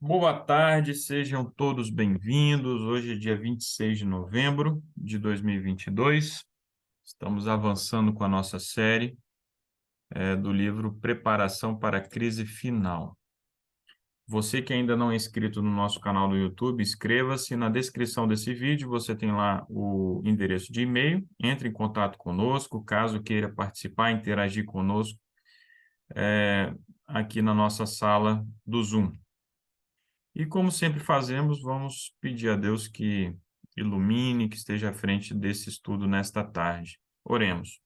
Boa tarde, sejam todos bem-vindos. Hoje é dia 26 de novembro de 2022. Estamos avançando com a nossa série do livro Preparação para a Crise Final. Você que ainda não é inscrito no nosso canal do YouTube, inscreva-se. Na descrição desse vídeo você tem lá o endereço de e-mail. Entre em contato conosco, caso queira participar, interagir conosco aqui na nossa sala do Zoom. E como sempre fazemos, vamos pedir a Deus que ilumine, que esteja à frente desse estudo nesta tarde. Oremos.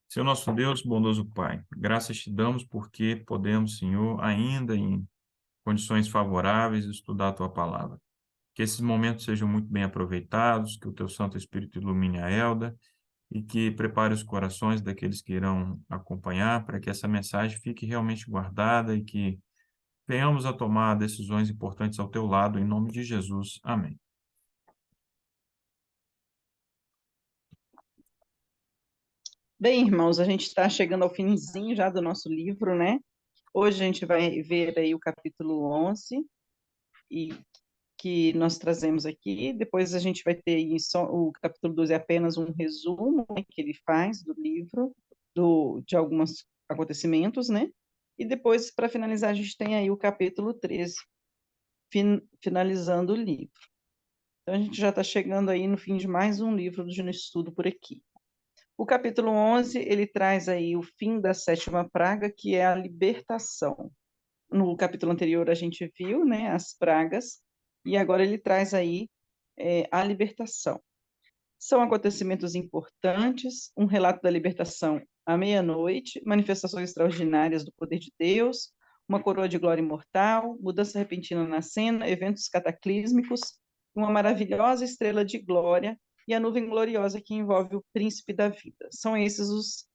Senhor nosso Deus, bondoso Pai, graças te damos porque podemos, Senhor, ainda em condições favoráveis, estudar a tua palavra. Que esses momentos sejam muito bem aproveitados, que o teu Santo Espírito ilumine a Elda e que prepare os corações daqueles que irão acompanhar para que essa mensagem fique realmente guardada e que venhamos a tomar decisões importantes ao teu lado, em nome de Jesus. Amém. Bem, irmãos, a gente está chegando ao finzinho já do nosso livro, né? Hoje a gente vai ver aí o capítulo 11, e que nós trazemos aqui. Depois a gente vai ter aí só o capítulo 12 é apenas um resumo, né, que ele faz do livro, de alguns acontecimentos, né? E depois, para finalizar, a gente tem aí o capítulo 13, finalizando o livro. Então a gente já está chegando aí no fim de mais um livro de estudo por aqui. O capítulo 11, ele traz aí o fim da sétima praga, que é a libertação. No capítulo anterior a gente viu, né, as pragas, e agora ele traz aí a libertação. São acontecimentos importantes, um relato da libertação à meia-noite, manifestações extraordinárias do poder de Deus, uma coroa de glória imortal, mudança repentina na cena, eventos cataclísmicos, uma maravilhosa estrela de glória e a nuvem gloriosa que envolve o príncipe da vida. São esses os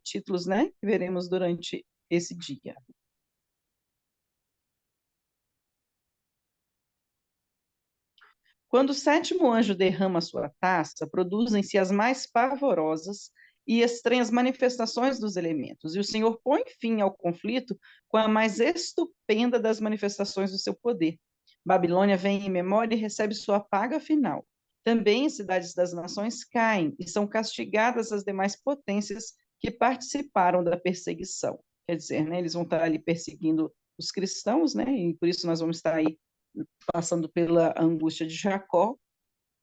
títulos, né, que veremos durante esse dia. Quando o sétimo anjo derrama sua taça, produzem-se as mais pavorosas e estranhas manifestações dos elementos, e o Senhor põe fim ao conflito com a mais estupenda das manifestações do seu poder. Babilônia vem em memória e recebe sua paga final. Também as cidades das nações caem e são castigadas as demais potências que participaram da perseguição. Quer dizer, né, eles vão estar ali perseguindo os cristãos, né, e por isso nós vamos estar aí passando pela angústia de Jacó,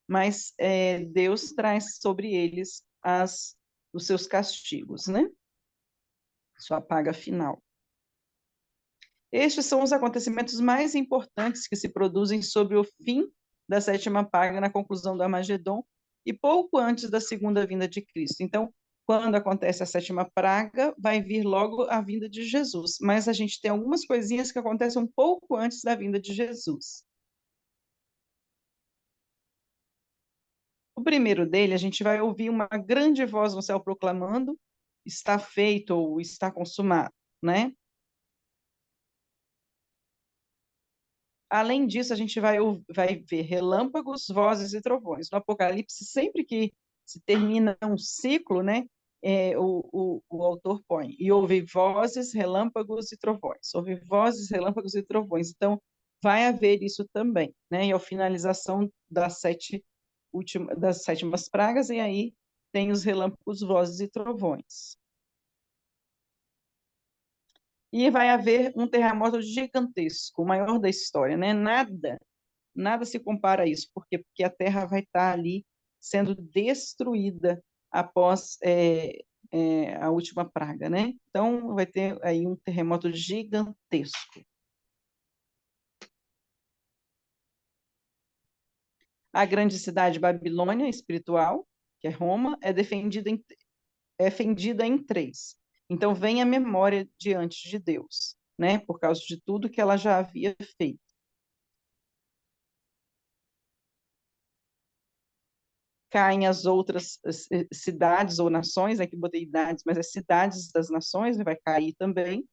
mas Deus traz sobre eles os seus castigos, né? Sua paga final. Estes são os acontecimentos mais importantes que se produzem sobre o fim da sétima praga na conclusão do Armagedon e pouco antes da segunda vinda de Cristo. Então, quando acontece a sétima praga, vai vir logo a vinda de Jesus, mas a gente tem algumas coisinhas que acontecem um pouco antes da vinda de Jesus. O primeiro dele, a gente vai ouvir uma grande voz no céu proclamando: está feito ou está consumado, né? Além disso, a gente vai ver relâmpagos, vozes e trovões. No Apocalipse, sempre que se termina um ciclo, né, o autor põe, e houve vozes, relâmpagos e trovões. Houve vozes, relâmpagos e trovões. Então, vai haver isso também, né? E a finalização das sétimas pragas, e aí tem os relâmpagos, vozes e trovões. E vai haver um terremoto gigantesco, o maior da história, né? Nada se compara a isso. Por quê? Porque a Terra vai estar ali sendo destruída após a última praga, né? Então, vai ter aí um terremoto gigantesco. A grande cidade Babilônia espiritual, que é Roma, é fendida em três. Então, vem a memória diante de Deus, né? Por causa de tudo que ela já havia feito. Caem as outras cidades ou nações, aqui botei idades, mas as cidades das nações, né, vai cair também.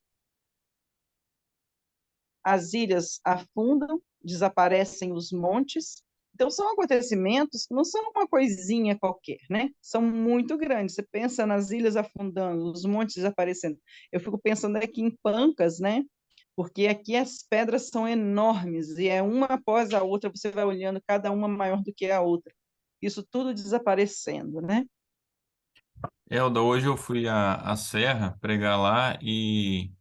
As ilhas afundam, desaparecem os montes. Então, são acontecimentos que não são uma coisinha qualquer, né? São muito grandes. Você pensa nas ilhas afundando, os montes desaparecendo. Eu fico pensando aqui em Pancas, né? porque aqui as pedras são enormes, e é uma após a outra, você vai olhando, cada uma maior do que a outra. Isso tudo desaparecendo, né? Elda, hoje eu fui à Serra pregar lá e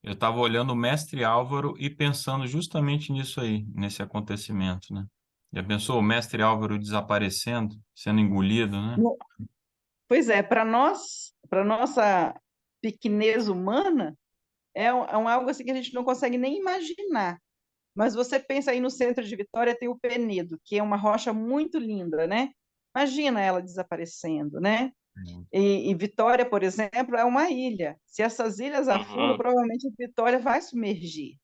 eu estava olhando o mestre Álvaro e pensando justamente nisso aí, nesse acontecimento, né? Já pensou o mestre Álvaro desaparecendo, sendo engolido, né? No- Pois é, para nossa pequenez humana, é algo assim que a gente não consegue nem imaginar. Mas você pensa aí no centro de Vitória, tem o Penedo, que é uma rocha muito linda, né? Imagina ela desaparecendo, né? E Vitória, por exemplo, é uma ilha. Se essas ilhas afundam, Uhum. provavelmente Vitória vai submergir,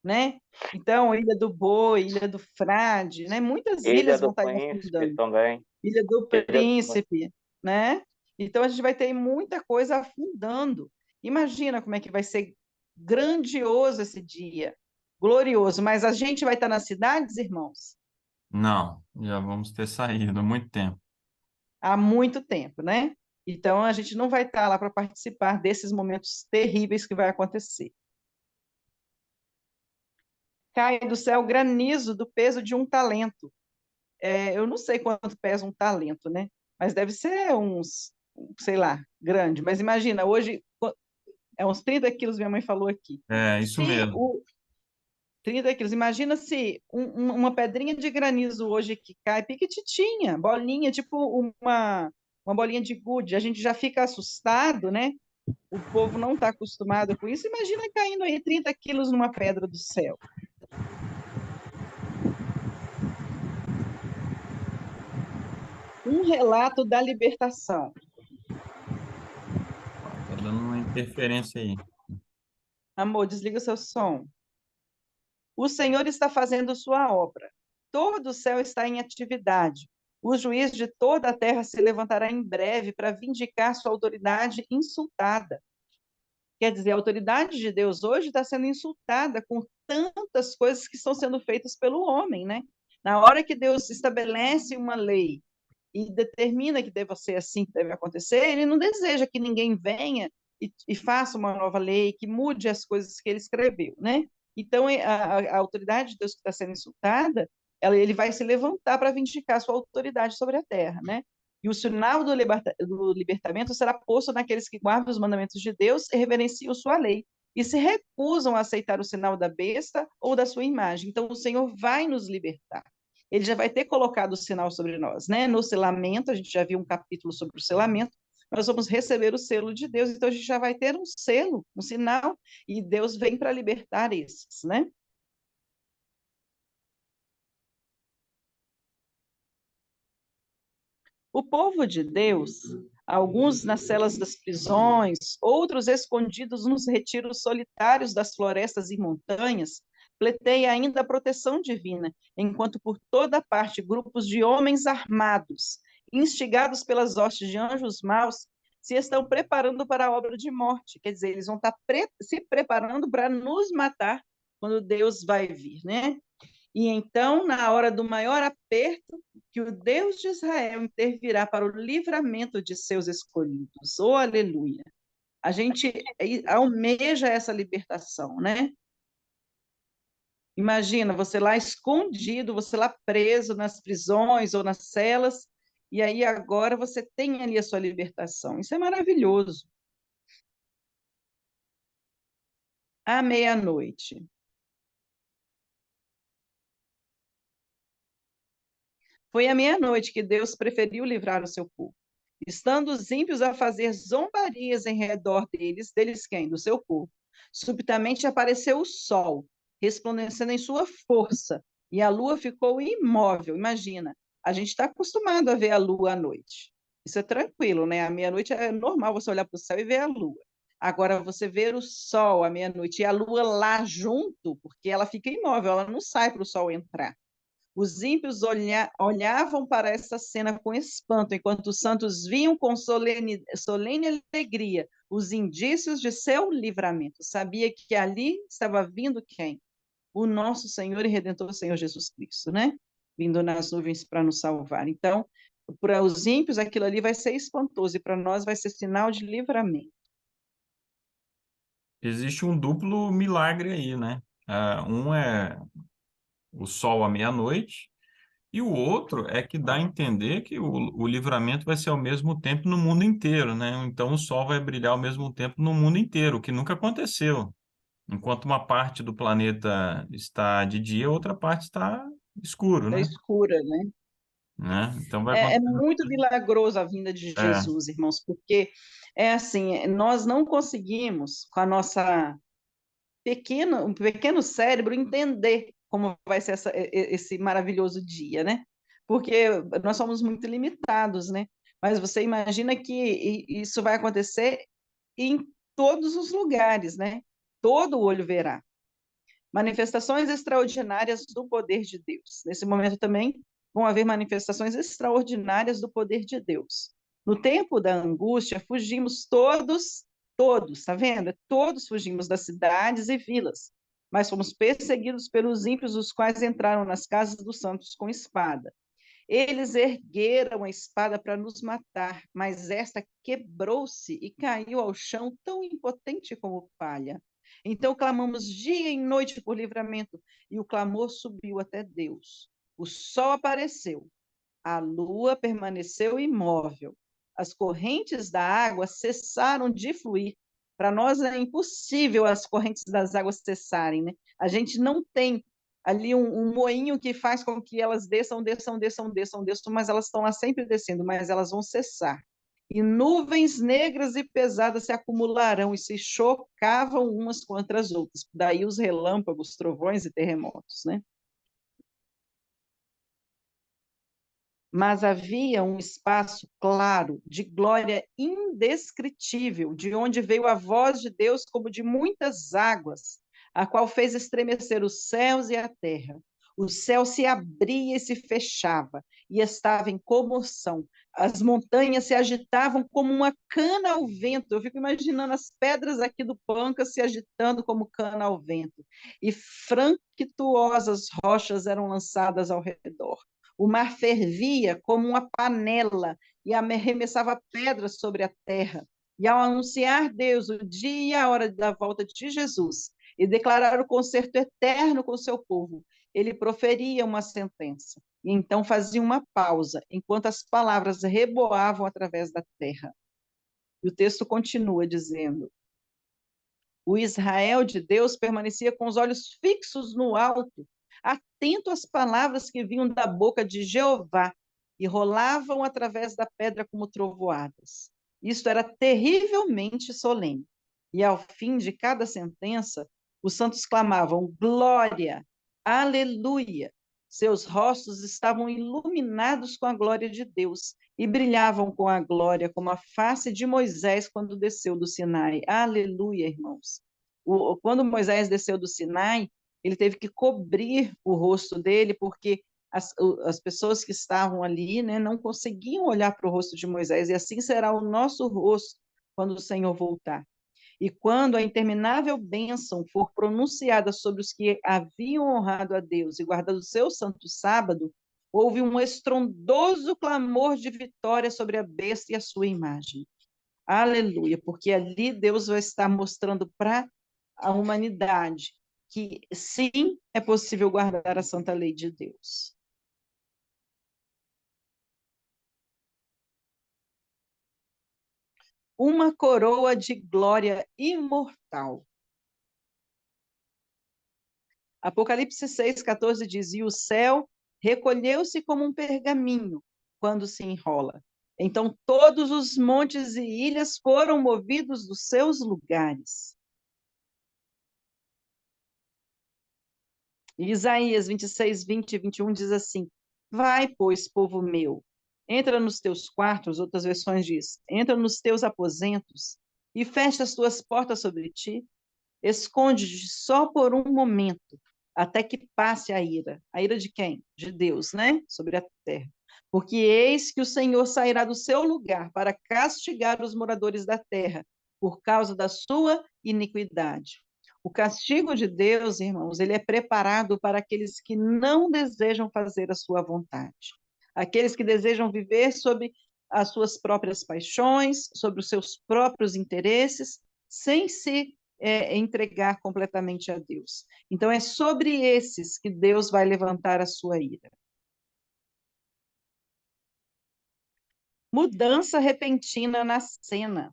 né? Então, Ilha do Boi, Ilha do Frade, né? Muitas Ilha ilhas vão do estar aí Príncipe afundando. também. Ilha do Ilha do... Príncipe, né? Então, a gente vai ter muita coisa afundando. Imagina como é que vai ser grandioso esse dia, glorioso. Mas a gente vai estar nas cidades, irmãos, Não, já vamos ter saído há muito tempo. há muito tempo, né? Então, a gente não vai estar lá para participar desses momentos terríveis que vai acontecer. Cai do céu granizo do peso de um talento. Eu não sei quanto pesa um talento, né? Mas deve ser uns, sei lá, grande. Mas imagina, hoje é uns 30 quilos, minha mãe falou aqui. É, isso Se mesmo. o 30 quilos, imagina se uma pedrinha de granizo hoje que cai, piquititinha, bolinha, tipo uma bolinha de gude, a gente já fica assustado, né? O povo não está acostumado com isso. Imagina caindo aí 30 quilos numa pedra do céu. Um relato da libertação. Tá dando uma interferência aí. Amor, desliga o seu som. O Senhor está fazendo sua obra. Todo o céu está em atividade. O juiz de toda a terra se levantará em breve para vindicar sua autoridade insultada. Quer dizer, a autoridade de Deus hoje está sendo insultada com tantas coisas que estão sendo feitas pelo homem, né? Na hora que Deus estabelece uma lei e determina que deve ser assim que deve acontecer, ele não deseja que ninguém venha e faça uma nova lei, que mude as coisas que ele escreveu, né? Então, a autoridade de Deus que está sendo insultada, ele vai se levantar para vindicar sua autoridade sobre a terra, né? E o sinal do libertamento será posto naqueles que guardam os mandamentos de Deus e reverenciam sua lei, e se recusam a aceitar o sinal da besta ou da sua imagem. Então, o Senhor vai nos libertar. Ele já vai ter colocado o sinal sobre nós, né? No selamento, a gente já viu um capítulo sobre o selamento, nós vamos receber o selo de Deus, então a gente já vai ter um selo, um sinal, e Deus vem para libertar esses, né? O povo de Deus, alguns nas celas das prisões, outros escondidos nos retiros solitários das florestas e montanhas, pleiteia ainda a proteção divina, enquanto por toda parte grupos de homens armados, instigados pelas hostes de anjos maus, se estão preparando para a obra de morte. Quer dizer, eles vão estar se preparando para nos matar quando Deus vai vir, né? E então, na hora do maior aperto, que o Deus de Israel intervirá para o livramento de seus escolhidos. Oh, aleluia! A gente almeja essa libertação, né? Imagina você lá escondido, você lá preso nas prisões ou nas celas, e aí agora você tem ali a sua libertação. Isso é maravilhoso. À meia-noite. Foi à meia-noite que Deus preferiu livrar o seu povo. Estando os ímpios a fazer zombarias em redor deles quem? Do seu povo. Subitamente apareceu o sol, resplandecendo em sua força, e a lua ficou imóvel. Imagina, a gente está acostumado a ver a lua à noite. Isso é tranquilo, né? À meia-noite é normal você olhar para o céu e ver a lua. Agora, você ver o sol à meia-noite e a lua lá junto, porque ela fica imóvel, ela não sai para o sol entrar. Os ímpios olhavam para essa cena com espanto, enquanto os santos viam com solene alegria os indícios de seu livramento. Sabia que ali estava vindo quem? O nosso Senhor e Redentor, Senhor Jesus Cristo, né? Vindo nas nuvens para nos salvar. Então, para os ímpios, aquilo ali vai ser espantoso, e para nós vai ser sinal de livramento. existe um duplo milagre aí, né? Um é o sol à meia-noite, e o outro é que dá a entender que o livramento vai ser ao mesmo tempo no mundo inteiro, né? Então o sol vai brilhar ao mesmo tempo no mundo inteiro, o que nunca aconteceu. Enquanto uma parte do planeta está de dia, outra parte está escuro, Da né? escura, né? Então vai É acontecer. muito milagroso a vinda de É, Jesus, irmãos, porque é assim, nós não conseguimos, com a nossa um pequeno cérebro, entender como vai ser esse maravilhoso dia, né? Porque nós somos muito limitados, né? Mas você imagina que isso vai acontecer em todos os lugares, né? Todo olho verá. Manifestações extraordinárias do poder de Deus. Nesse momento também vão haver manifestações extraordinárias do poder de Deus. No tempo da angústia, fugimos todos, tá vendo? Todos fugimos das cidades e vilas, mas fomos perseguidos pelos ímpios, os quais entraram nas casas dos santos com espada. Eles ergueram a espada para nos matar, mas esta quebrou-se e caiu ao chão, tão impotente como palha. Então clamamos dia e noite por livramento, e o clamor subiu até Deus. O sol apareceu, a lua permaneceu imóvel, as correntes da água cessaram de fluir. Para nós é impossível as correntes das águas cessarem, né? A gente não tem ali um moinho que faz com que elas desçam, mas elas estão lá sempre descendo, mas elas vão cessar. E nuvens negras e pesadas se acumularão e se chocavam umas contra as outras. Daí os relâmpagos, trovões e terremotos, né? Mas havia um espaço claro, de glória indescritível, de onde veio a voz de Deus como de muitas águas, a qual fez estremecer os céus e a terra. O céu se abria e se fechava, e estava em comoção. As montanhas se agitavam como uma cana ao vento. Eu fico imaginando as pedras aqui do Pancas se agitando como cana ao vento. E franquituosas rochas eram lançadas ao redor. O mar fervia como uma panela e arremessava pedras sobre a terra. E ao anunciar Deus o dia e a hora da volta de Jesus e declarar o concerto eterno com o seu povo, ele proferia uma sentença. E então fazia uma pausa, enquanto as palavras reboavam através da terra. E o texto continua dizendo: o Israel de Deus permanecia com os olhos fixos no alto, atento às palavras que vinham da boca de Jeová e rolavam através da pedra como trovoadas. Isto era terrivelmente solene. E ao fim de cada sentença, os santos clamavam: glória, aleluia. Seus rostos estavam iluminados com a glória de Deus e brilhavam com a glória como a face de Moisés quando desceu do Sinai. Aleluia, irmãos. Quando Moisés desceu do Sinai, ele teve que cobrir o rosto dele, porque as pessoas que estavam ali, né, não conseguiam olhar para o rosto de Moisés, e assim será o nosso rosto quando o Senhor voltar. E quando a interminável bênção for pronunciada sobre os que haviam honrado a Deus e guardado o seu santo sábado, houve um estrondoso clamor de vitória sobre a besta e a sua imagem. Aleluia, porque ali Deus vai estar mostrando para a humanidade que sim, é possível guardar a santa lei de Deus. Uma coroa de glória imortal. Apocalipse 6,14 diz: e o céu recolheu-se como um pergaminho quando se enrola. Então todos os montes e ilhas foram movidos dos seus lugares. E Isaías 26, 20 e 21 diz assim: vai, pois, povo meu, entra nos teus quartos, outras versões diz, entra nos teus aposentos e fecha as tuas portas sobre ti, esconde-te só por um momento, até que passe a ira. A ira de quem? De Deus, né? Sobre a terra. Porque eis que o Senhor sairá do seu lugar para castigar os moradores da terra por causa da sua iniquidade. O castigo de Deus, irmãos, ele é preparado para aqueles que não desejam fazer a sua vontade. Aqueles que desejam viver sob as suas próprias paixões, sobre os seus próprios interesses, sem se entregar completamente a Deus. Então, é sobre esses que Deus vai levantar a sua ira. Mudança repentina na cena.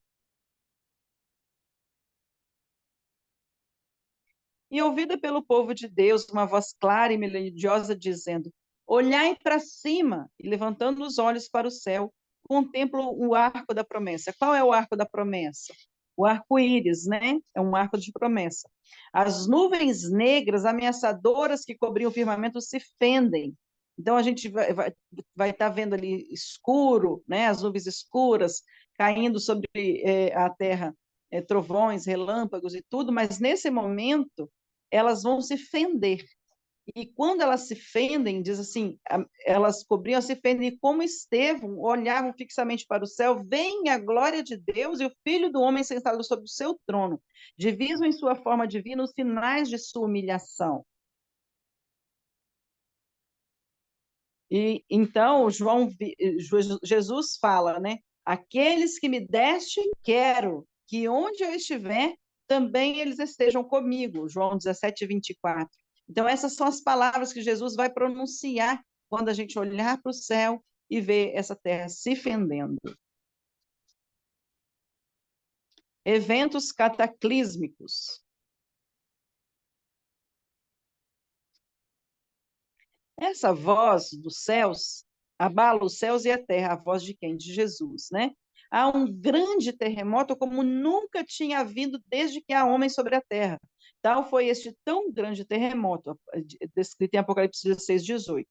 E ouvida pelo povo de Deus uma voz clara e melodiosa dizendo: olhai para cima, e levantando os olhos para o céu, contemplo o arco da promessa. Qual é o arco da promessa? O arco-íris, né? É um arco de promessa. As nuvens negras ameaçadoras que cobriam o firmamento se fendem. Então a gente vai estar vendo ali escuro, né? As nuvens escuras caindo sobre a terra, trovões, relâmpagos e tudo, mas nesse momento elas vão se fender. E quando elas se fendem, diz assim, elas cobriam, se fendem, como Estevão, olhavam fixamente para o céu, vem a glória de Deus e o Filho do Homem sentado sobre o seu trono. Divisam em sua forma divina os sinais de sua humilhação. E então Jesus fala, né? Aqueles que me deste, quero que onde eu estiver, também eles estejam comigo. João 17, 24. Então, essas são as palavras que Jesus vai pronunciar quando a gente olhar para o céu e ver essa terra se fendendo. Eventos cataclísmicos. Essa voz dos céus abala os céus e a terra, a voz de quem? De Jesus, né? Há um grande terremoto como nunca tinha havido desde que há homem sobre a terra. Tal foi este tão grande terremoto, descrito em Apocalipse 16, 18.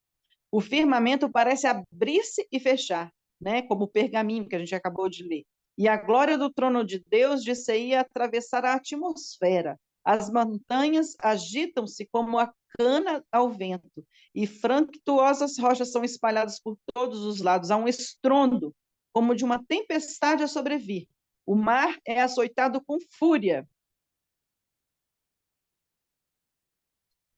O firmamento parece abrir-se e fechar, né? Como o pergaminho que a gente acabou de ler. E a glória do trono de Deus ia atravessar a atmosfera. As montanhas agitam-se como a cana ao vento, e franctuosas rochas são espalhadas por todos os lados. Há um estrondo, como de uma tempestade a sobrevir. O mar é açoitado com fúria.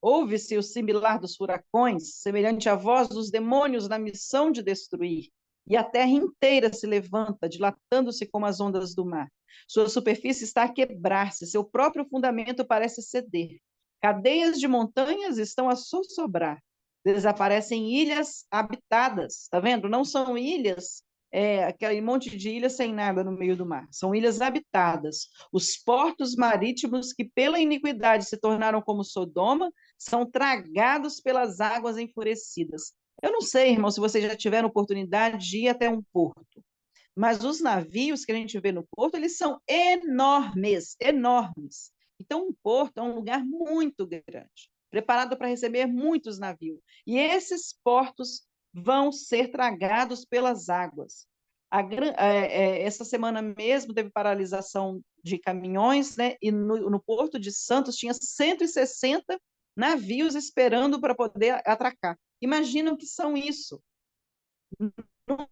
Ouve-se o similar dos furacões, semelhante à voz dos demônios na missão de destruir. E a terra inteira se levanta, dilatando-se como as ondas do mar. Sua superfície está a quebrar-se, seu próprio fundamento parece ceder. Cadeias de montanhas estão a sussobrar. Desaparecem ilhas habitadas. Está vendo? Não são ilhas, aquele monte de ilhas sem nada no meio do mar. São ilhas habitadas. Os portos marítimos que pela iniquidade se tornaram como Sodoma são tragados pelas águas enfurecidas. Eu não sei, irmão, se vocês já tiveram oportunidade de ir até um porto, mas os navios que a gente vê no porto, eles são enormes, enormes. Então, um porto é um lugar muito grande, preparado para receber muitos navios. E esses portos vão ser tragados pelas águas. Essa semana mesmo teve paralisação de caminhões, né? E no Porto de Santos tinha 160 navios esperando para poder atracar. Imagina o que são isso. Num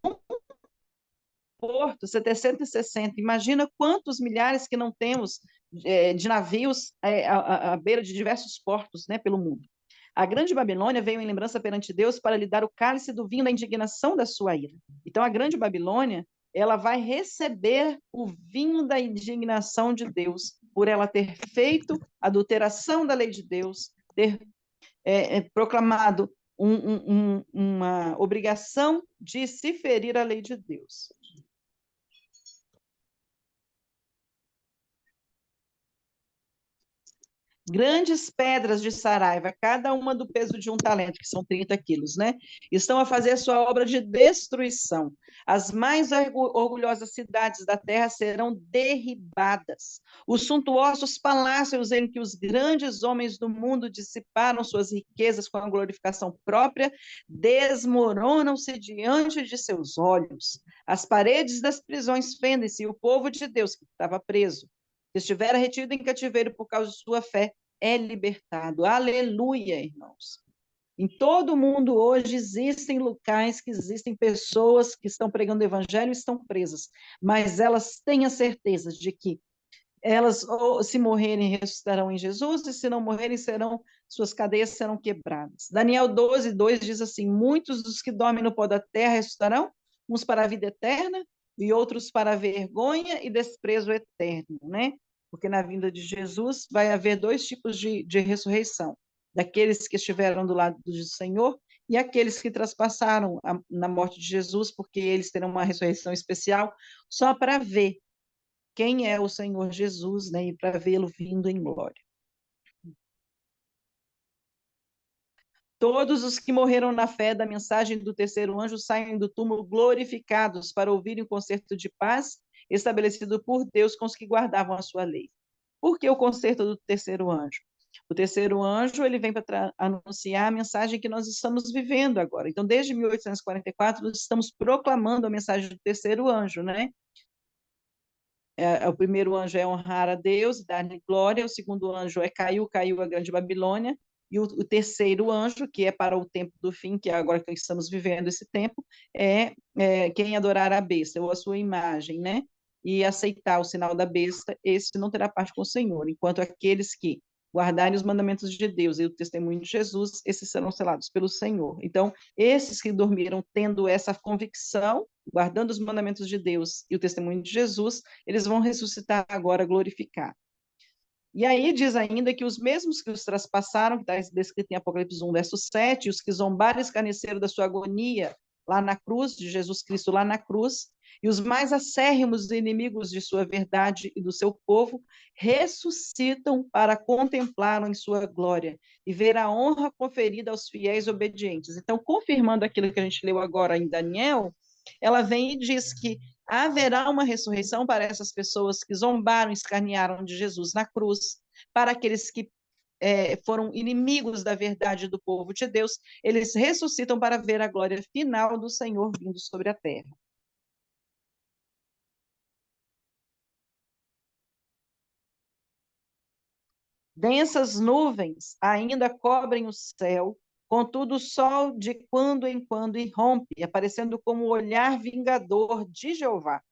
porto, 760. Imagina quantos milhares que não temos de navios à beira de diversos portos, né, pelo mundo. A grande Babilônia veio em lembrança perante Deus para lhe dar o cálice do vinho da indignação da sua ira. Então, a grande Babilônia, ela vai receber o vinho da indignação de Deus, por ela ter feito adulteração da lei de Deus, ter proclamado uma obrigação de se ferir a lei de Deus. Grandes pedras de saraiva, cada uma do peso de um talento, que são 30 quilos, né? Estão a fazer a sua obra de destruição. As mais orgulhosas cidades da terra serão derribadas. Os suntuosos palácios em que os grandes homens do mundo dissiparam suas riquezas com a glorificação própria, desmoronam-se diante de seus olhos. As paredes das prisões fendem-se, e o povo de Deus, que estava preso, que estivera retido em cativeiro por causa de sua fé, é libertado. Aleluia, irmãos. Em todo o mundo hoje existem locais, que existem pessoas que estão pregando o evangelho e estão presas, mas elas têm a certeza de que elas, se morrerem, ressuscitarão em Jesus, e se não morrerem, suas cadeias serão quebradas. Daniel 12, 2 diz assim: muitos dos que dormem no pó da terra ressuscitarão, uns para a vida eterna e outros para a vergonha e desprezo eterno, né? porque na vinda de Jesus vai haver dois tipos de ressurreição, daqueles que estiveram do lado do Senhor e aqueles que traspassaram na morte de Jesus, porque eles terão uma ressurreição especial só para ver quem é o Senhor Jesus, né, e para vê-lo vindo em glória. Todos os que morreram na fé da mensagem do terceiro anjo saem do túmulo glorificados para ouvirem o concerto de paz estabelecido por Deus com os que guardavam a sua lei. Por que o concerto do terceiro anjo? O terceiro anjo ele vem para anunciar a mensagem que nós estamos vivendo agora. Então, desde 1844, nós estamos proclamando a mensagem do terceiro anjo, né? O primeiro anjo é honrar a Deus, dar-lhe glória. O segundo anjo é caiu a grande Babilônia. E o terceiro anjo, que é para o tempo do fim, que é agora que estamos vivendo esse tempo, é quem adorar a besta, ou a sua imagem, né? E aceitar o sinal da besta, esse não terá parte com o Senhor. Enquanto aqueles que guardarem os mandamentos de Deus e o testemunho de Jesus, esses serão selados pelo Senhor. Então, esses que dormiram tendo essa convicção, guardando os mandamentos de Deus e o testemunho de Jesus, eles vão ressuscitar agora glorificar. E aí diz ainda que os mesmos que os traspassaram, que está descrito em Apocalipse 1, verso 7, os que zombaram e escarneceram da sua agonia lá na cruz, de Jesus Cristo lá na cruz, e os mais acérrimos inimigos de sua verdade e do seu povo, ressuscitam para contemplá-lo em sua glória e ver a honra conferida aos fiéis obedientes. Então, confirmando aquilo que a gente leu agora em Daniel, ela vem e diz que haverá uma ressurreição para essas pessoas que zombaram, escarnearam de Jesus na cruz, para aqueles que foram inimigos da verdade do povo de Deus, eles ressuscitam para ver a glória final do Senhor vindo sobre a terra. Densas nuvens ainda cobrem o céu, contudo o sol de quando em quando irrompe, aparecendo como o olhar vingador de Jeová.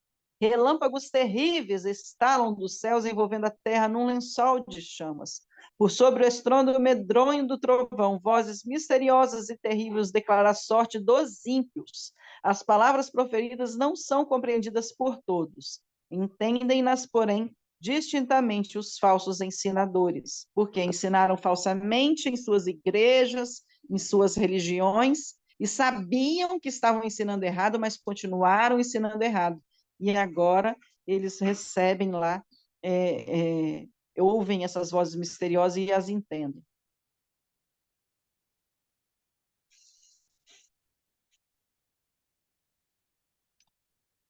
Relâmpagos terríveis estalam dos céus, envolvendo a terra num lençol de chamas. Por sobre o estrondo medronho do trovão, vozes misteriosas e terríveis declaram a sorte dos ímpios. As palavras proferidas não são compreendidas por todos. Entendem-nas, porém, distintamente os falsos ensinadores, porque ensinaram falsamente em suas igrejas, em suas religiões, e sabiam que estavam ensinando errado, mas continuaram ensinando errado. E agora eles recebem lá, ouvem essas vozes misteriosas e as entendem.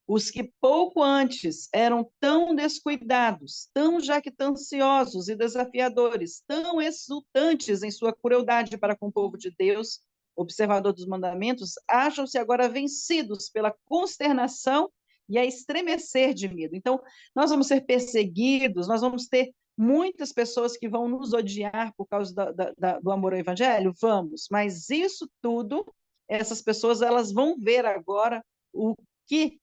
Os que pouco antes eram tão descuidados, tão jactanciosos e desafiadores, tão exultantes em sua crueldade para com o povo de Deus, observador dos mandamentos, acham-se agora vencidos pela consternação e a estremecer de medo. Então, nós vamos ser perseguidos, nós vamos ter muitas pessoas que vão nos odiar por causa do amor ao evangelho? Vamos, mas isso tudo, essas pessoas, elas vão ver agora o que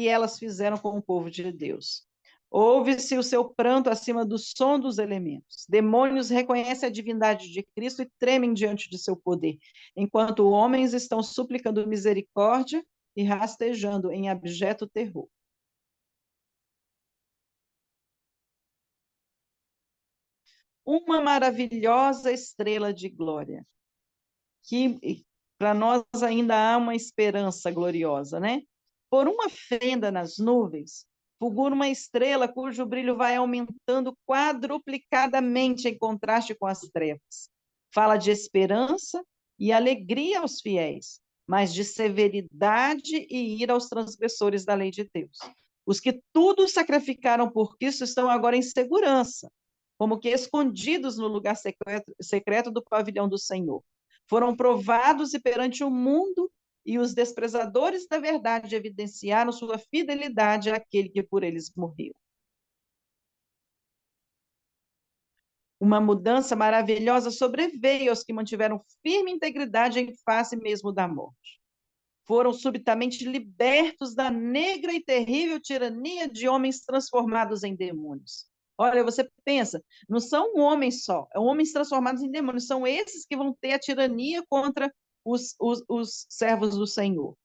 elas fizeram com o povo de Deus. Ouve-se o seu pranto acima do som dos elementos. Demônios reconhecem a divindade de Cristo e tremem diante de seu poder, enquanto homens estão suplicando misericórdia e rastejando em abjeto terror. Uma maravilhosa estrela de glória, que para nós ainda há uma esperança gloriosa, né? Por uma fenda nas nuvens, fulgura uma estrela cujo brilho vai aumentando quadruplicadamente em contraste com as trevas. Fala de esperança e alegria aos fiéis, mas de severidade e ira aos transgressores da lei de Deus. Os que tudo sacrificaram por Cristo estão agora em segurança, como que escondidos no lugar secreto do pavilhão do Senhor. Foram provados e perante o mundo, e os desprezadores da verdade evidenciaram sua fidelidade àquele que por eles morreu. Uma mudança maravilhosa sobreveio aos que mantiveram firme integridade em face mesmo da morte. Foram subitamente libertos da negra e terrível tirania de homens transformados em demônios. Olha, você pensa, não são homens só, homens transformados em demônios, são esses que vão ter a tirania contra os servos do Senhor.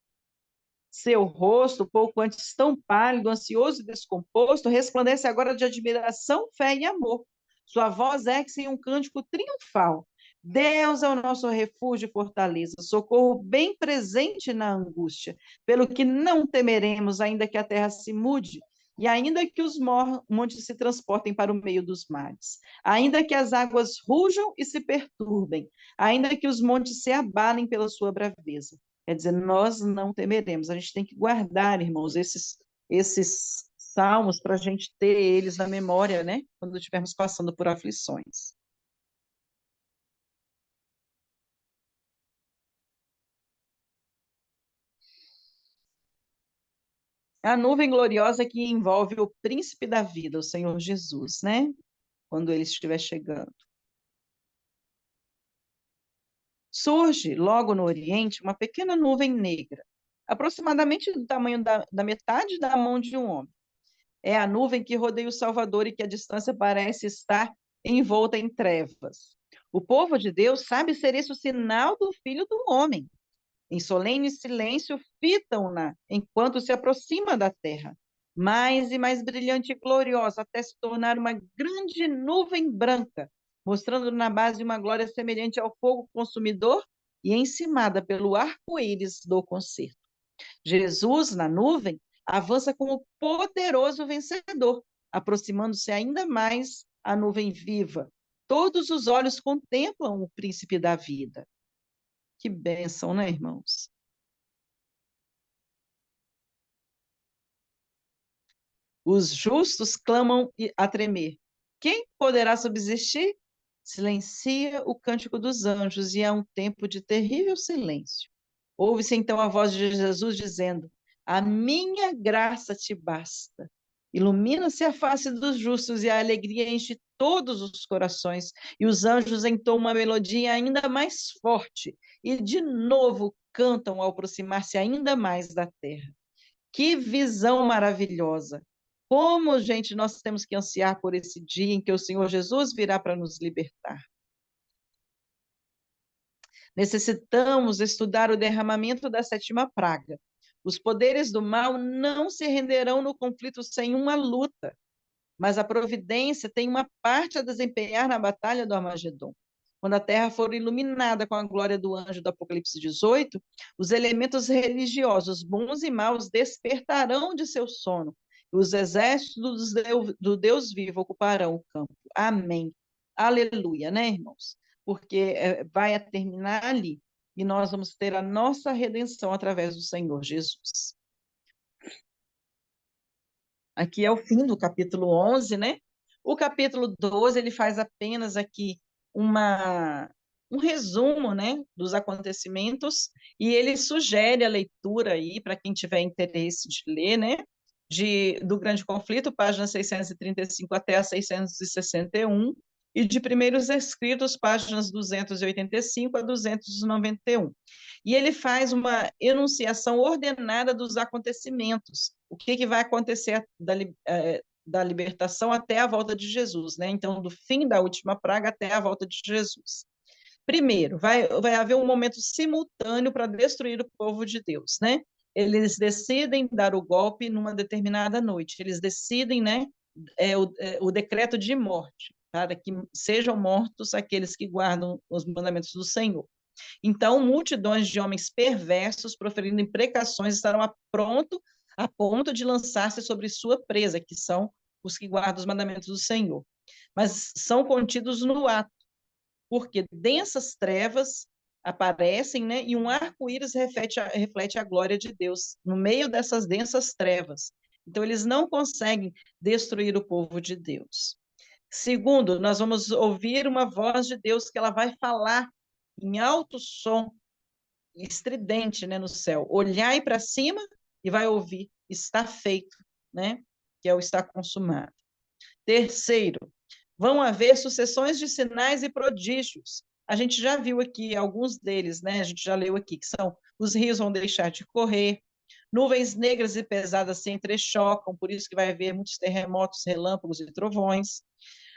Seu rosto, pouco antes tão pálido, ansioso e descomposto, resplandece agora de admiração, fé e amor. Sua voz exa em um cântico triunfal. Deus é o nosso refúgio e fortaleza, socorro bem presente na angústia, pelo que não temeremos, ainda que a terra se mude, e ainda que os montes se transportem para o meio dos mares, ainda que as águas rujam e se perturbem, ainda que os montes se abalem pela sua braveza. Quer dizer, nós não temeremos. A gente tem que guardar, irmãos, esses salmos para a gente ter eles na memória, né? Quando estivermos passando por aflições. A nuvem gloriosa que envolve o príncipe da vida, o Senhor Jesus, né? Quando ele estiver chegando. Surge logo no Oriente uma pequena nuvem negra, aproximadamente do tamanho da metade da mão de um homem. É a nuvem que rodeia o Salvador e que a distância parece estar envolta em trevas. O povo de Deus sabe ser esse o sinal do Filho do Homem. Em solene silêncio, fitam-na enquanto se aproxima da terra, mais e mais brilhante e gloriosa, até se tornar uma grande nuvem branca, mostrando na base uma glória semelhante ao fogo consumidor e encimada pelo arco-íris do concerto. Jesus, na nuvem, avança como poderoso vencedor, aproximando-se ainda mais à nuvem viva. Todos os olhos contemplam o príncipe da vida. Que bênção, né, irmãos? Os justos clamam a tremer. Quem poderá subsistir? Silencia o cântico dos anjos e há um tempo de terrível silêncio. Ouve-se então a voz de Jesus dizendo: A minha graça te basta. Ilumina-se a face dos justos e a alegria enche todos os corações. E os anjos entoam uma melodia ainda mais forte e de novo cantam ao aproximar-se ainda mais da terra. Que visão maravilhosa! Como, gente, nós temos que ansiar por esse dia em que o Senhor Jesus virá para nos libertar. Necessitamos estudar o derramamento da sétima praga. Os poderes do mal não se renderão no conflito sem uma luta, mas a providência tem uma parte a desempenhar na batalha do Armagedon. Quando a terra for iluminada com a glória do anjo do Apocalipse 18, os elementos religiosos, bons e maus, despertarão de seu sono. Os exércitos do Deus vivo ocuparão o campo. Amém. Aleluia, né, irmãos? Porque vai terminar ali. E nós vamos ter a nossa redenção através do Senhor Jesus. Aqui é o fim do capítulo 11, né? O capítulo 12, ele faz apenas aqui um resumo, né, dos acontecimentos, e ele sugere a leitura aí, para quem tiver interesse de ler, né, do Grande Conflito, páginas 635 até a 661, e de Primeiros Escritos, páginas 285 a 291. E ele faz uma enunciação ordenada dos acontecimentos, o que vai acontecer da libertação até a volta de Jesus, né? Então, do fim da última praga até a volta de Jesus. Primeiro, vai haver um momento simultâneo para destruir o povo de Deus, né? Eles decidem dar o golpe numa determinada noite, eles decidem, né, o decreto de morte, para que sejam mortos aqueles que guardam os mandamentos do Senhor. Então, multidões de homens perversos, proferindo imprecações, estarão a ponto de lançar-se sobre sua presa, que são os que guardam os mandamentos do Senhor. Mas são contidos no ato, porque densas trevas aparecem, né, e um arco-íris reflete a glória de Deus no meio dessas densas trevas. Então, eles não conseguem destruir o povo de Deus. Segundo, nós vamos ouvir uma voz de Deus que ela vai falar em alto som, estridente, né, no céu. Olhai para cima e vai ouvir, está feito, né? Que é o está consumado. Terceiro, vão haver sucessões de sinais e prodígios. A gente já viu aqui alguns deles, né? A gente já leu aqui, que são: os rios vão deixar de correr, nuvens negras e pesadas se entrechocam, por isso que vai haver muitos terremotos, relâmpagos e trovões.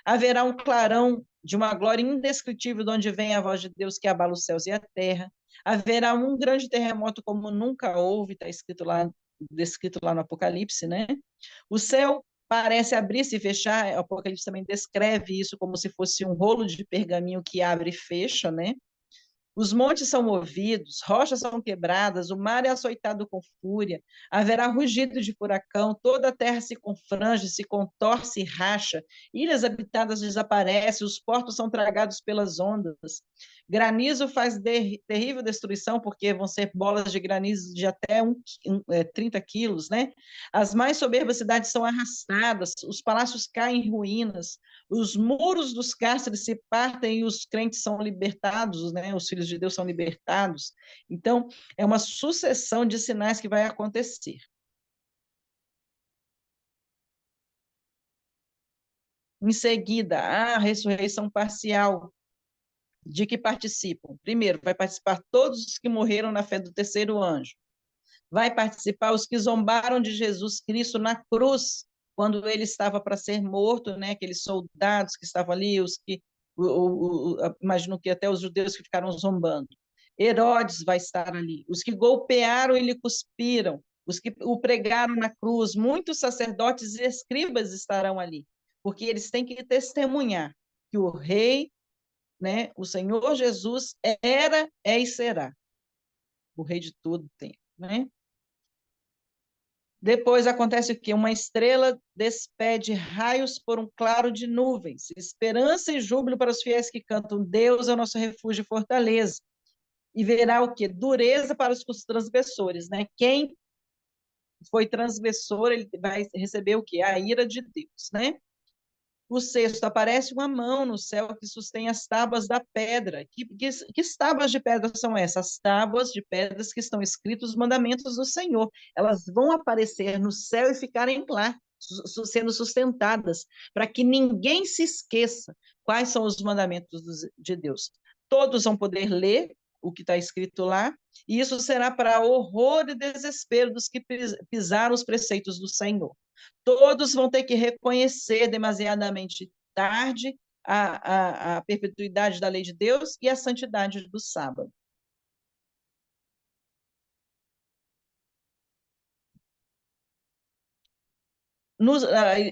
Haverá um clarão de uma glória indescritível, de onde vem a voz de Deus que abala os céus e a terra. Haverá um grande terremoto como nunca houve, está descrito lá no Apocalipse, né? O céu parece abrir-se e fechar, o Apocalipse também descreve isso como se fosse um rolo de pergaminho que abre e fecha, né? Os montes são movidos, rochas são quebradas, o mar é açoitado com fúria, haverá rugido de furacão, toda a terra se confrange, se contorce e racha, ilhas habitadas desaparecem, os portos são tragados pelas ondas. Granizo faz terrível destruição, porque vão ser bolas de granizo de até 30 quilos, né? As mais soberbas cidades são arrastadas, os palácios caem em ruínas, os muros dos cárceres se partem e os crentes são libertados, né? Os filhos de Deus são libertados. Então, é uma sucessão de sinais que vai acontecer. Em seguida, a ressurreição parcial, de que participam. Primeiro, vai participar todos os que morreram na fé do terceiro anjo. Vai participar os que zombaram de Jesus Cristo na cruz, quando ele estava para ser morto, né? Aqueles soldados que estavam ali, os que, imagino que até os judeus que ficaram zombando. Herodes vai estar ali, os que golpearam e lhe cuspiram, os que o pregaram na cruz, muitos sacerdotes e escribas estarão ali, porque eles têm que testemunhar que o rei, né, o Senhor Jesus era, é e será o rei de todo tempo, né? Depois acontece o quê? Uma estrela despede raios por um claro de nuvens, esperança e júbilo para os fiéis que cantam, Deus é o nosso refúgio e fortaleza. E verá o quê? Dureza para os transgressores, né? Quem foi transgressor, ele vai receber o quê? A ira de Deus, né? O sexto, aparece uma mão no céu que sustém as tábuas da pedra. Que tábuas de pedra são essas? As tábuas de pedras que estão escritos os mandamentos do Senhor. Elas vão aparecer no céu e ficarem lá, sendo sustentadas, para que ninguém se esqueça quais são os mandamentos de Deus. Todos vão poder ler o que está escrito lá, e isso será para horror e desespero dos que pisaram os preceitos do Senhor. Todos vão ter que reconhecer demasiadamente tarde a perpetuidade da lei de Deus e a santidade do sábado.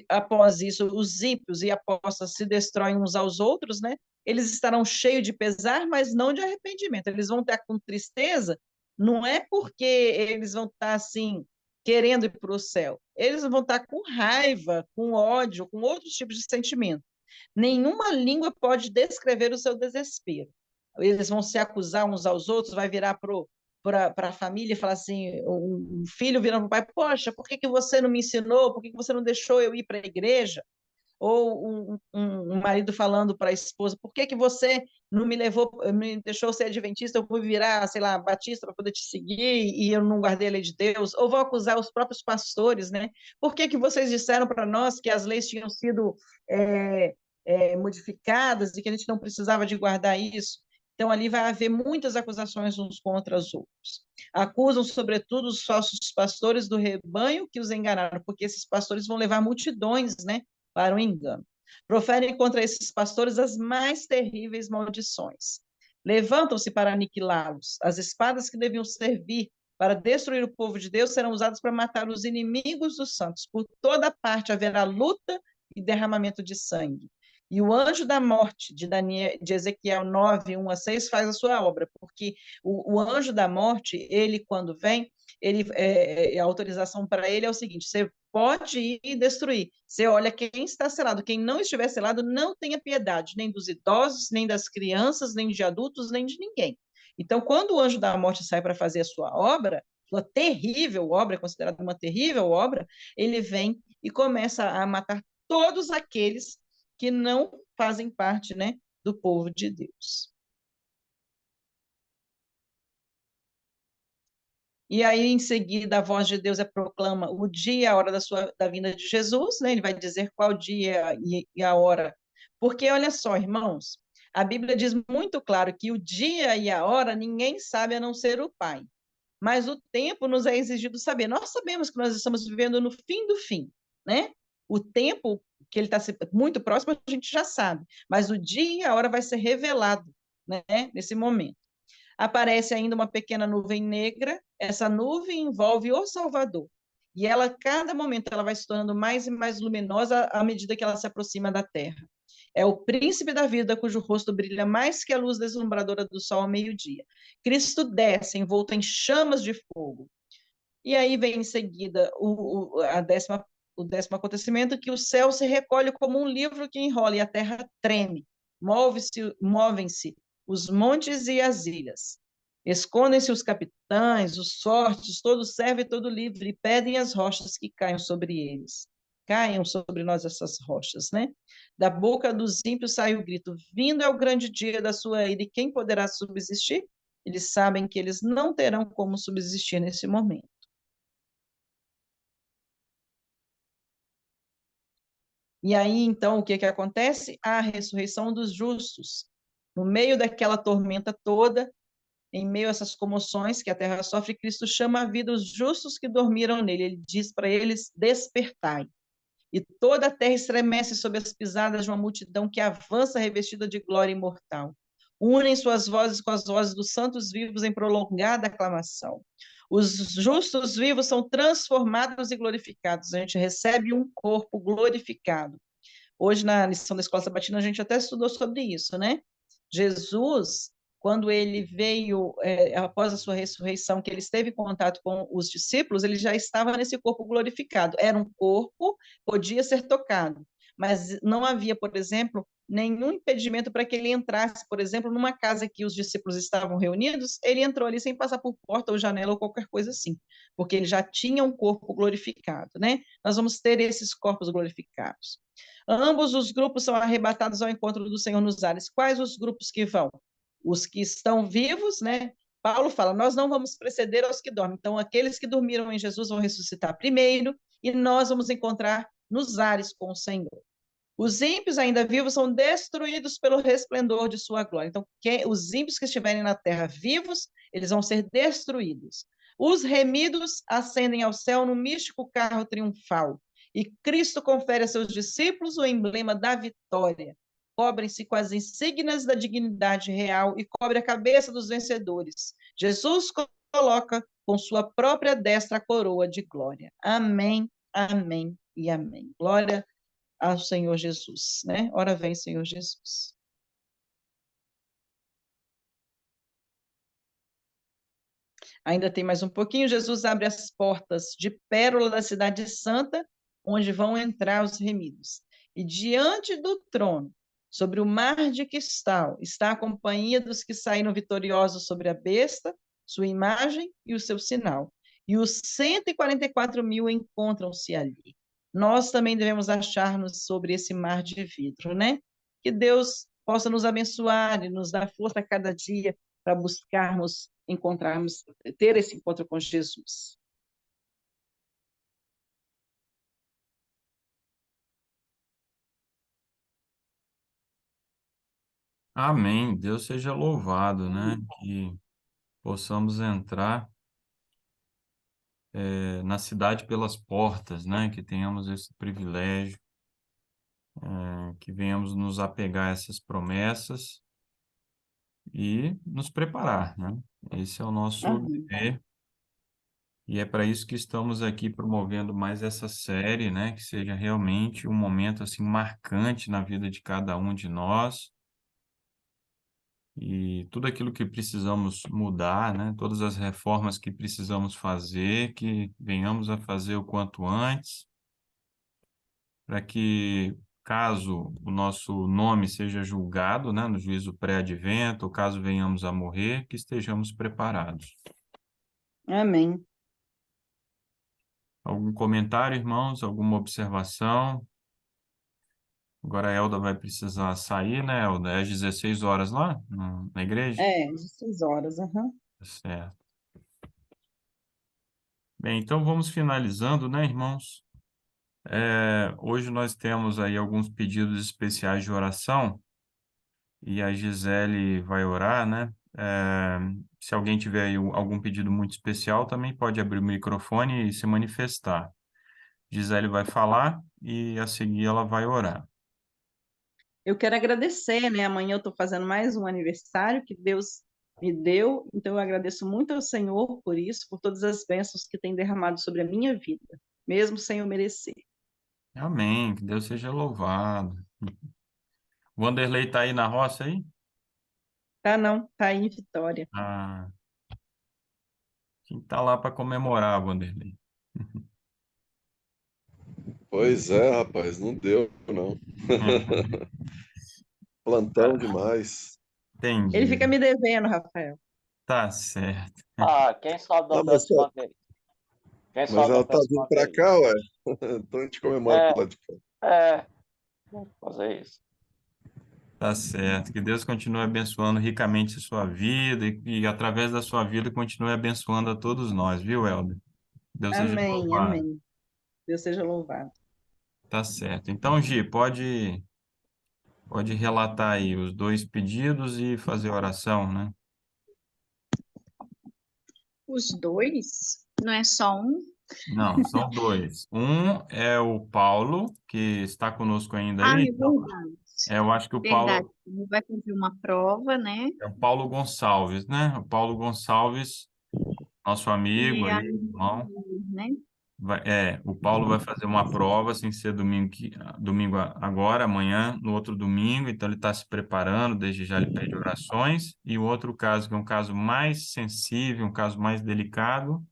Após isso, os ímpios e apostas se destroem uns aos outros, né? Eles estarão cheios de pesar, mas não de arrependimento. Eles vão estar com tristeza, não é porque eles vão estar assim, querendo ir para o céu. Eles vão estar com raiva, com ódio, com outros tipos de sentimento. Nenhuma língua pode descrever o seu desespero. Eles vão se acusar uns aos outros, vai virar para a família e falar assim, um filho virando para o pai, poxa, por que você não me ensinou? Por que você não deixou eu ir para a igreja? Ou um marido falando para a esposa, por que você não me levou, me deixou ser adventista, eu vou virar, sei lá, batista para poder te seguir e eu não guardei a lei de Deus? Ou vão acusar os próprios pastores, né? Por que vocês disseram para nós que as leis tinham sido modificadas e que a gente não precisava de guardar isso? Então, ali vai haver muitas acusações uns contra os outros. Acusam, sobretudo, os falsos pastores do rebanho que os enganaram, porque esses pastores vão levar multidões, né, para o engano. Proferem contra esses pastores as mais terríveis maldições. Levantam-se para aniquilá-los. As espadas que deviam servir para destruir o povo de Deus serão usadas para matar os inimigos dos santos. Por toda parte haverá luta e derramamento de sangue. E o anjo da morte, de Ezequiel 9, 1 a 6, faz a sua obra, porque o anjo da morte, ele, quando vem, a autorização para ele é o seguinte: você pode ir e destruir. Você olha quem está selado, quem não estiver selado, não tenha piedade, nem dos idosos, nem das crianças, nem de adultos, nem de ninguém. Então, quando o anjo da morte sai para fazer a sua obra, sua terrível obra, considerada uma terrível obra, ele vem e começa a matar todos aqueles que não fazem parte, né, do povo de Deus. E aí, em seguida, a voz de Deus proclama o dia e a hora da vinda de Jesus, né? Ele vai dizer qual dia e a hora. Porque, olha só, irmãos, a Bíblia diz muito claro que o dia e a hora ninguém sabe a não ser o Pai. Mas o tempo nos é exigido saber. Nós sabemos que nós estamos vivendo no fim do fim, né? O tempo que ele está muito próximo, a gente já sabe. Mas o dia e a hora vai ser revelado, né? Nesse momento. Aparece ainda uma pequena nuvem negra, essa nuvem envolve o Salvador. E ela, a cada momento, ela vai se tornando mais e mais luminosa à medida que ela se aproxima da terra. É o príncipe da vida, cujo rosto brilha mais que a luz deslumbradora do sol ao meio-dia. Cristo desce, envolto em chamas de fogo. E aí vem em seguida o décimo acontecimento, que o céu se recolhe como um livro que enrola e a terra treme. Movem-se os montes e as ilhas. Escondem-se os capitães, os fortes, todo servo e todo livre, e pedem as rochas que caiam sobre eles. Caiam sobre nós essas rochas, né? Da boca dos ímpios sai o grito: vindo é o grande dia da sua ira, e quem poderá subsistir? Eles sabem que eles não terão como subsistir nesse momento. E aí, então, o que que acontece? A ressurreição dos justos. No meio daquela tormenta toda, em meio a essas comoções que a terra sofre, Cristo chama à vida os justos que dormiram nele. Ele diz para eles: despertai. E toda a terra estremece sob as pisadas de uma multidão que avança revestida de glória imortal. Unem suas vozes com as vozes dos santos vivos em prolongada aclamação. Os justos vivos são transformados e glorificados. A gente recebe um corpo glorificado. Hoje, na lição da Escola Sabatina, a gente até estudou sobre isso, né? Jesus, quando ele veio, após a sua ressurreição, que ele esteve em contato com os discípulos, ele já estava nesse corpo glorificado. Era um corpo, podia ser tocado, mas não havia, por exemplo, nenhum impedimento para que ele entrasse, por exemplo, numa casa que os discípulos estavam reunidos, ele entrou ali sem passar por porta ou janela ou qualquer coisa assim, porque ele já tinha um corpo glorificado, né? Nós vamos ter esses corpos glorificados. Ambos os grupos são arrebatados ao encontro do Senhor nos ares. Quais os grupos que vão? Os que estão vivos, né? Paulo fala: nós não vamos preceder aos que dormem. Então, aqueles que dormiram em Jesus vão ressuscitar primeiro e nós vamos encontrar nos ares com o Senhor. Os ímpios ainda vivos são destruídos pelo resplendor de sua glória. Então, os ímpios que estiverem na terra vivos, eles vão ser destruídos. Os remidos ascendem ao céu no místico carro triunfal. E Cristo confere a seus discípulos o emblema da vitória. Cobrem-se com as insígnias da dignidade real e cobre a cabeça dos vencedores. Jesus coloca com sua própria destra a coroa de glória. Amém, amém e amém. Glória ao Senhor Jesus, né? Ora vem, Senhor Jesus. Ainda tem mais um pouquinho. Jesus abre as portas de pérola da cidade santa, onde vão entrar os remidos. E diante do trono, sobre o mar de cristal, está a companhia dos que saíram vitoriosos sobre a besta, sua imagem e o seu sinal. E os 144.000 encontram-se ali. Nós também devemos achar-nos sobre esse mar de vidro, né? Que Deus possa nos abençoar e nos dar força a cada dia para buscarmos, encontrarmos, ter esse encontro com Jesus. Amém. Deus seja louvado, né? Que possamos entrar na cidade pelas portas, né? Que tenhamos esse privilégio, que venhamos nos apegar a essas promessas e nos preparar, né? Esse é o nosso Amém. dever e é para isso que estamos aqui promovendo mais essa série, né? Que seja realmente um momento assim marcante na vida de cada um de nós e tudo aquilo que precisamos mudar, né? Todas as reformas que precisamos fazer, que venhamos a fazer o quanto antes, para que, caso o nosso nome seja julgado, né, no juízo pré-advento, ou caso venhamos a morrer, que estejamos preparados. Amém. Algum comentário, irmãos? Alguma observação? Agora a Elda vai precisar sair, né, Elda? É às 16 horas lá, na igreja? 16 horas. Uhum. Certo. Bem, então vamos finalizando, né, irmãos? Hoje nós temos aí alguns pedidos especiais de oração e a Gisele vai orar, né? Se alguém tiver aí algum pedido muito especial, também pode abrir o microfone e se manifestar. Gisele vai falar e a seguir ela vai orar. Eu quero agradecer, né? Amanhã eu estou fazendo mais um aniversário, que Deus me deu, então eu agradeço muito ao Senhor por isso, por todas as bênçãos que tem derramado sobre a minha vida, mesmo sem eu merecer. Amém. Que Deus seja louvado. O Wanderlei tá aí na roça aí? Tá não, tá aí em Vitória. Ah, quem tá lá para comemorar, Wanderlei? Pois é, rapaz, não deu, não. Plantão demais. Ele Entendi. fica me devendo, Rafael. Tá certo. Ah, quem sabe da Não, mas, próxima vez? Quem mas sabe da ela tá vindo próxima pra vez? cá, ué. Então a gente comemora É, pro lado de cá. é, vamos fazer isso. Tá certo. Que Deus continue abençoando ricamente a sua vida e através da sua vida continue abençoando a todos nós, viu, Helder? Deus seja Amém, louvado. amém. Deus seja louvado. Tá certo. Então, Gi, pode relatar aí os dois pedidos e fazer oração, né? Os dois? Não é só um? Não, são dois. Um é o Paulo, que está conosco ainda Ah, aí. é verdade. Eu acho que o Verdade. Paulo Ele vai fazer uma prova, né? é o Paulo Gonçalves, né? O Paulo Gonçalves, nosso amigo E aí, a irmão. né? O Paulo vai fazer uma prova, sem ser domingo, domingo agora, amanhã, no outro domingo, então ele está se preparando, desde já ele pede orações. E o outro caso, que é um caso mais sensível, um caso mais delicado,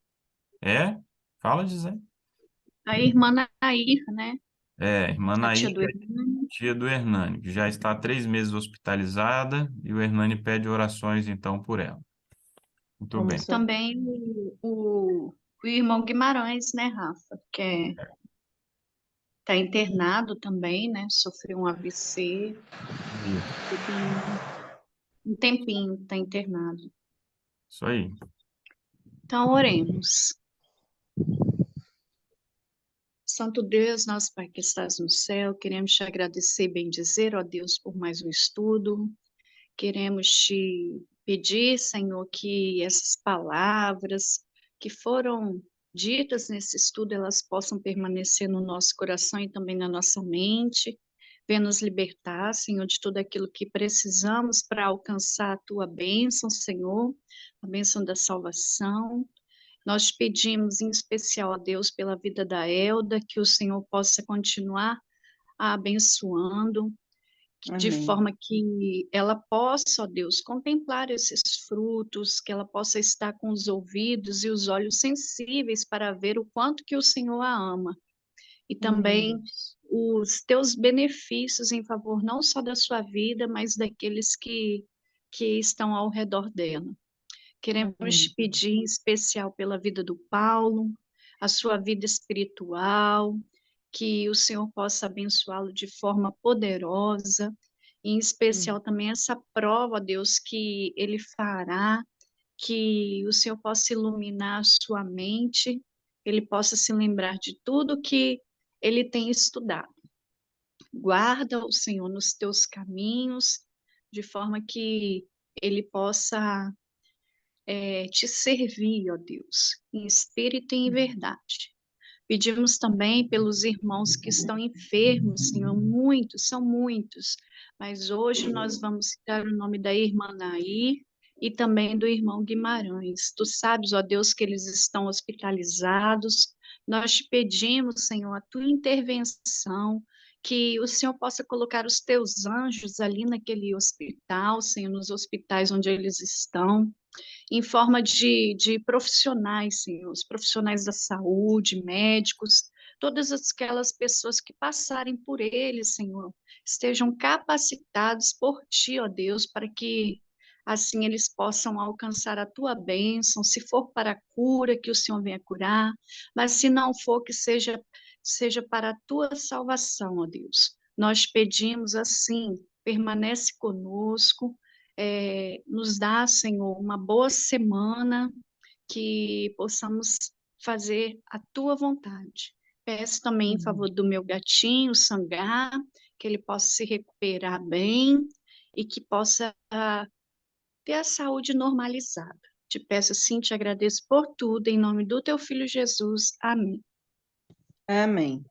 é, fala, Gisele. A irmã Nair, né? Irmã A tia Nair, do Hernani. tia do Hernani, que já está há 3 meses hospitalizada, e o Hernani pede orações, então, por ela. Muito Vamos bem. só. Também o irmão Guimarães, né, Rafa? Que tá internado também, né? Sofreu um AVC. Isso, E tem um tempinho que tá internado. isso aí. Então, oremos. Santo Deus, nosso Pai que estás no céu, queremos te agradecer e bendizer, ó Deus, por mais um estudo. Queremos te pedir, Senhor, que essas palavras que foram ditas nesse estudo, elas possam permanecer no nosso coração e também na nossa mente. Venha nos libertar, Senhor, de tudo aquilo que precisamos para alcançar a tua bênção, Senhor, a bênção da salvação. Nós pedimos em especial a Deus pela vida da Elda, que o Senhor possa continuar a abençoando, de Amém. forma que ela possa, ó Deus, contemplar esses frutos, que ela possa estar com os ouvidos e os olhos sensíveis para ver o quanto que o Senhor a ama. E Amém, também Deus. os teus benefícios em favor não só da sua vida, mas daqueles que estão ao redor dela. Queremos Amém. te pedir em especial pela vida do Paulo, a sua vida espiritual, que o Senhor possa abençoá-lo de forma poderosa, e em especial também essa prova, Deus, que ele fará, que o Senhor possa iluminar a sua mente, ele possa se lembrar de tudo que ele tem estudado. Guarda o Senhor nos teus caminhos, de forma que ele possa te servir, ó Deus, em espírito e em verdade. Pedimos também pelos irmãos que estão enfermos, Senhor, muitos, são muitos, mas hoje nós vamos citar o nome da irmã Nair e também do irmão Guimarães. Tu sabes, ó Deus, que eles estão hospitalizados. Nós te pedimos, Senhor, a tua intervenção, que o Senhor possa colocar os teus anjos ali naquele hospital, Senhor, nos hospitais onde eles estão em forma de profissionais, Senhor, os profissionais da saúde, médicos, todas aquelas pessoas que passarem por ele, Senhor, estejam capacitados por Ti, ó Deus, para que assim eles possam alcançar a Tua bênção, se for para a cura, que o Senhor venha curar, mas se não for, que seja para a Tua salvação, ó Deus. Nós pedimos assim, permanece conosco, nos dá, Senhor, uma boa semana, que possamos fazer a tua vontade. Peço também em favor do meu gatinho, o Sangá, que ele possa se recuperar bem e que possa ter a saúde normalizada. Te peço assim, te agradeço por tudo, em nome do teu filho Jesus. Amém. Amém.